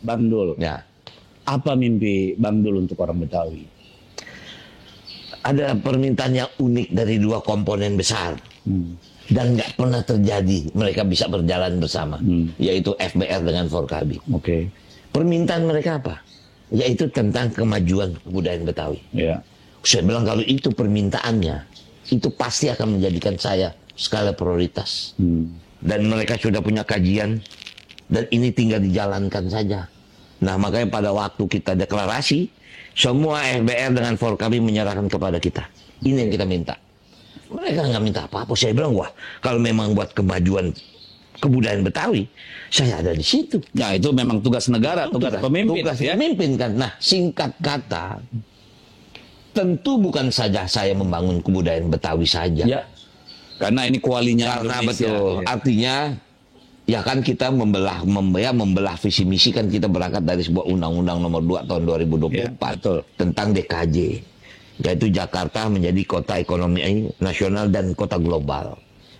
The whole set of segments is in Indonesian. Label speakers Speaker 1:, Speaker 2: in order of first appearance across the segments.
Speaker 1: Bang Dul.
Speaker 2: Ya.
Speaker 1: Apa mimpi Bang Dul untuk orang Betawi?
Speaker 2: Ada permintaan yang unik dari dua komponen besar. Dan nggak pernah terjadi mereka bisa berjalan bersama. Yaitu FBR dengan Forkabi.
Speaker 1: Oke.
Speaker 2: Permintaan mereka apa? Yaitu tentang kemajuan kebudayaan Betawi.
Speaker 1: Ya.
Speaker 2: Saya bilang kalau itu permintaannya, itu pasti akan menjadikan saya skala prioritas. Dan mereka sudah punya kajian, dan ini tinggal dijalankan saja. Nah, makanya pada waktu kita deklarasi, semua FBR dengan Forkabi menyerahkan kepada kita. Ini yang kita minta. Mereka nggak minta apa-apa. Saya bilang, wah, kalau memang buat kemajuan kebudayaan Betawi, saya ada di situ.
Speaker 1: Ya, itu memang tugas negara, tugas pemimpin.
Speaker 2: Tugas pemimpin kan. Nah, singkat kata, tentu bukan saja saya membangun kebudayaan Betawi saja.
Speaker 1: Ya. Karena ini kualinya
Speaker 2: Karena
Speaker 1: Indonesia.
Speaker 2: betul.
Speaker 1: Ya.
Speaker 2: Artinya, ya kan kita membelah visi misi kan kita berangkat dari sebuah undang-undang nomor 2 tahun 2024 tentang DKJ. Yaitu Jakarta menjadi kota ekonomi nasional dan kota global.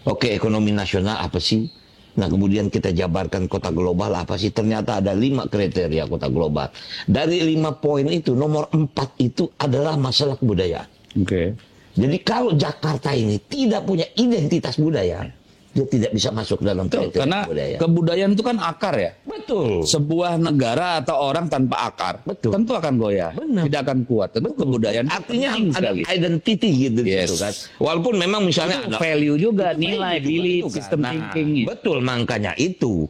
Speaker 2: Oke, ekonomi nasional apa sih? Nah, kemudian kita jabarkan kota global apa sih? Ternyata ada 5 kriteria kota global. Dari 5 poin itu, nomor 4 itu adalah masalah kebudayaan.
Speaker 1: Oke.
Speaker 2: Jadi kalau Jakarta ini tidak punya identitas budaya, dia tidak bisa masuk dalam kriteria
Speaker 1: Karena
Speaker 2: budaya.
Speaker 1: kebudayaan itu kan akar ya.
Speaker 2: Betul.
Speaker 1: Sebuah negara atau orang tanpa akar,
Speaker 2: Betul.
Speaker 1: tentu akan goyah,
Speaker 2: Benar.
Speaker 1: tidak akan kuat. Tentu kebudayaan
Speaker 2: Artinya
Speaker 1: penting
Speaker 2: ada
Speaker 1: sekali.
Speaker 2: identity gitu,
Speaker 1: Yes.
Speaker 2: gitu kan. Walaupun memang misalnya
Speaker 1: Itu
Speaker 2: ada
Speaker 1: value juga, nilai,
Speaker 2: juga
Speaker 1: belief,
Speaker 2: itu kan.
Speaker 1: sistem
Speaker 2: Nah,
Speaker 1: thinking.
Speaker 2: betul, makanya itu.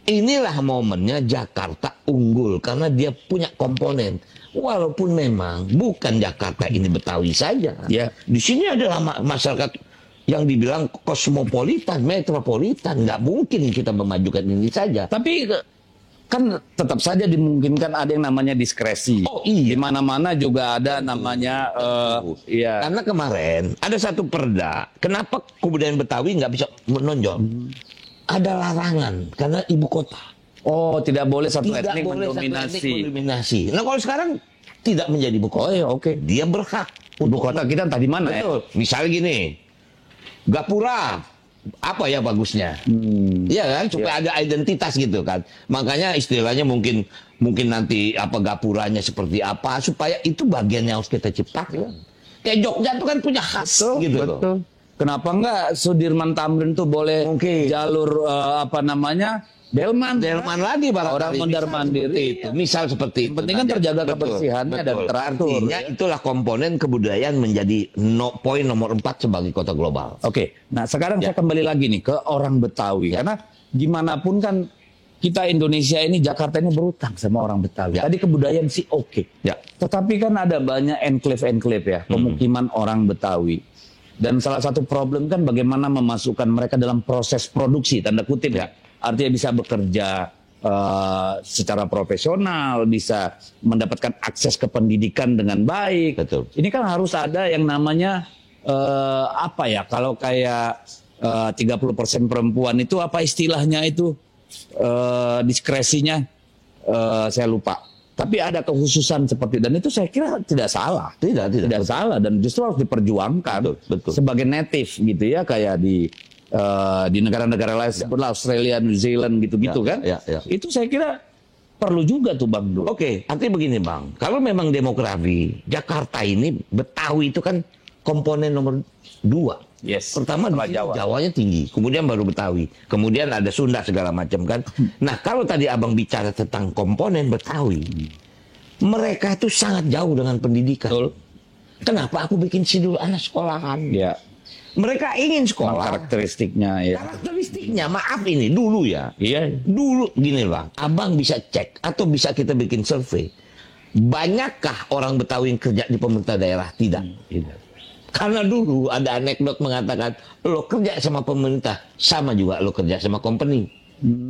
Speaker 2: Inilah momennya Jakarta unggul karena dia punya komponen. Walaupun memang bukan Jakarta ini Betawi saja.
Speaker 1: Ya.
Speaker 2: Di sini adalah masyarakat yang dibilang kosmopolitan, metropolitan. Nggak mungkin kita memajukan ini saja.
Speaker 1: Tapi kan tetap saja dimungkinkan ada yang namanya diskresi.
Speaker 2: Oh, iya.
Speaker 1: Di mana-mana juga ada namanya ya.
Speaker 2: Karena kemarin ada satu perda, kenapa kebudayaan Betawi nggak bisa menonjol? Ada larangan karena ibu kota.
Speaker 1: Oh, tidak boleh satu
Speaker 2: Tidak
Speaker 1: etnik
Speaker 2: boleh satu
Speaker 1: mendominasi.
Speaker 2: etnik mendominasi. Nah, kalau sekarang tidak menjadi ibu kota.
Speaker 1: Oh ya, oke.
Speaker 2: Dia berhak.
Speaker 1: Ibu kota kita entah di mana ya.
Speaker 2: Betul. Misalnya gini, Gapura, apa ya bagusnya? Iya kan, supaya ada identitas gitu kan. Makanya istilahnya mungkin nanti apa Gapuranya seperti apa, supaya itu bagian yang harus kita ciptakan. Kayak Jogja itu kan punya khas gitu loh.
Speaker 1: Betul. Kenapa enggak Sudirman Tamrin tuh boleh
Speaker 2: Mungkin.
Speaker 1: jalur apa namanya? Delman
Speaker 2: lagi barangkali.
Speaker 1: orang mondar mandir
Speaker 2: Itu. Misal seperti itu.
Speaker 1: penting kan terjaga kebersihannya dan teratur.
Speaker 2: Artinya itulah komponen kebudayaan menjadi poin nomor 4 sebagai kota global.
Speaker 1: Oke, nah sekarang saya kembali lagi nih ke orang Betawi. Karena gimana pun kan kita Indonesia ini, Jakarta ini berutang sama orang Betawi. Tadi kebudayaan sih oke.
Speaker 2: Ya.
Speaker 1: Tetapi kan ada banyak enclave-enclave ya, pemukiman orang Betawi. Dan salah satu problem kan bagaimana memasukkan mereka dalam proses produksi, tanda kutip ya. Artinya bisa bekerja secara profesional, bisa mendapatkan akses ke pendidikan dengan baik.
Speaker 2: Betul.
Speaker 1: Ini kan harus ada yang namanya apa ya? Kalau kayak 30% perempuan itu apa istilahnya itu diskresinya saya lupa. Tapi ada kekhususan seperti dan itu saya kira tidak salah. Tidak salah dan justru harus diperjuangkan
Speaker 2: Betul.
Speaker 1: sebagai native gitu ya kayak di negara-negara lain seperti Australia, New Zealand gitu-gitu kan. Itu saya kira perlu juga tuh Bang Dul.
Speaker 2: Oke, artinya begini Bang. Kalau memang demografi Jakarta ini Betawi itu kan komponen nomor 2.
Speaker 1: Yes.
Speaker 2: Pertama di Jawanya tinggi, kemudian baru Betawi, kemudian ada Sunda segala macam kan. Nah, kalau tadi Abang bicara tentang komponen Betawi, mereka itu sangat jauh dengan pendidikan.
Speaker 1: Betul.
Speaker 2: Kenapa aku bikin sidul anak sekolahan?
Speaker 1: Ya.
Speaker 2: Mereka ingin sekolah.
Speaker 1: Karakteristiknya ya.
Speaker 2: Karakteristiknya, maaf ini dulu ya.
Speaker 1: Iya.
Speaker 2: Dulu gini Bang, Abang bisa cek atau bisa kita bikin survei. Banyakkah orang Betawi yang kerja di pemerintah daerah? Tidak. Karena dulu ada anekdot mengatakan lo kerja sama pemerintah sama juga lo kerja sama company.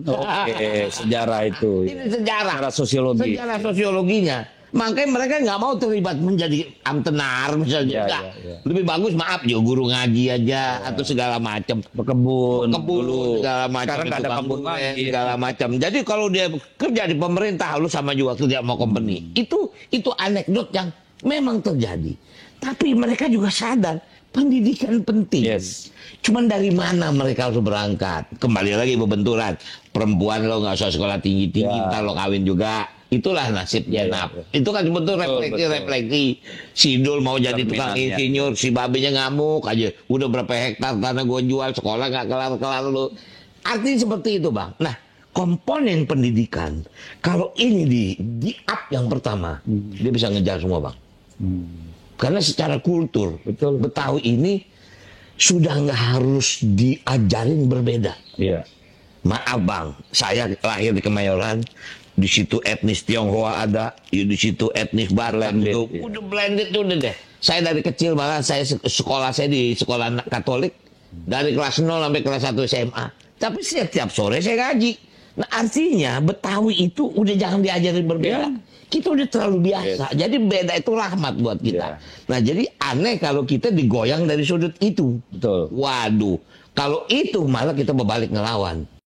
Speaker 1: Oke, sejarah itu.
Speaker 2: Ini sejarah.
Speaker 1: Sosiologi.
Speaker 2: Sejarah sosiologinya. Makanya mereka nggak mau terlibat menjadi amtenar misalnya. Lebih bagus maaf ya guru ngaji aja atau segala macam.
Speaker 1: Berkebun
Speaker 2: Kebun segala macam.
Speaker 1: Sekarang nggak ada kebun lagi.
Speaker 2: Segala macam. Jadi kalau dia kerja di pemerintah lu sama juga kerja sama company. Itu anekdot yang memang terjadi. Tapi mereka juga sadar pendidikan penting.
Speaker 1: Yes.
Speaker 2: Cuman dari mana mereka harus berangkat? Kembali lagi berbenturan. Perempuan lo nggak usah sekolah tinggi-tinggi, ntar lo kawin juga. Itulah nasibnya. Itu kan betul refleksi. Si Dul mau jadi tukang insinyur, si babinya ngamuk aja. Udah berapa hektar tanah gue jual, sekolah nggak kelar-kelar lo. Artinya seperti itu, Bang. Nah, komponen pendidikan, kalau ini di up yang pertama, dia bisa ngejar semua, Bang. Karena secara kultur, Betawi ini sudah nggak harus diajarin berbeda.
Speaker 1: Iya.
Speaker 2: Maaf, Bang, saya lahir di Kemayoran, di situ etnis Tionghoa ada, di situ etnis Batak itu, udah blended udah deh. Saya dari kecil malah saya sekolah saya di sekolah Katolik dari kelas 0 sampai kelas 1 SMA. Tapi setiap sore saya ngaji. Nah, artinya Betawi itu udah jangan diajarin berbeda. Kita udah terlalu biasa. Jadi beda itu rahmat buat kita. Nah, jadi aneh kalau kita digoyang dari sudut itu.
Speaker 1: Betul.
Speaker 2: Waduh, kalau itu malah kita berbalik ngelawan.